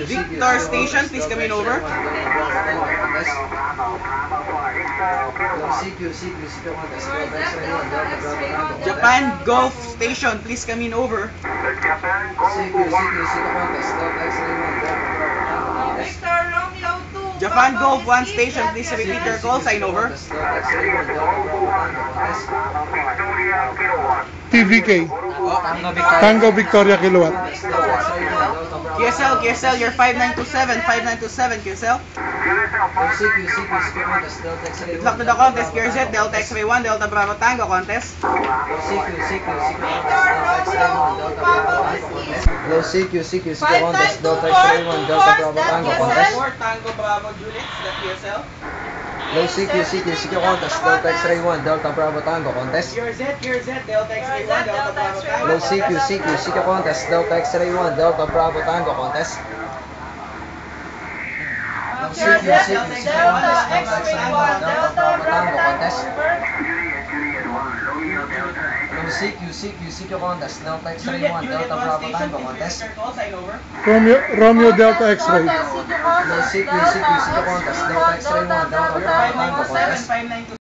Victor Station, please come in over. Japan Golf Station, please come in over. Japan Golf 1 Station, please repeat your call sign over. TVK, Tango Victoria Kilowatt. QSL, you're 5927, QSL. Good luck to the contest, QRZ, Delta X-Ray 1, Delta Bravo Tango contest. Low CQ contest, Delta X-Ray 1, Delta Bravo Tango contest. Tango Bravo Juliet, the QSL. Low CQ contest, Delta X-Ray 1, Delta Bravo Tango contest. QRZ, Delta X-Ray 1, Delta Bravo Tango. Low CQ contest, Delta X-Ray 1, Delta Bravo Tango contest. CQ contest, Delta X-Ray 1, Delta Bravo Tango contest. Low CQ contest, Delta X-Ray 1, Delta Bravo Tango contest. Romeo Delta X-Ray. Low CQ contest, Delta X-Ray 1, Delta Bravo Tango contest.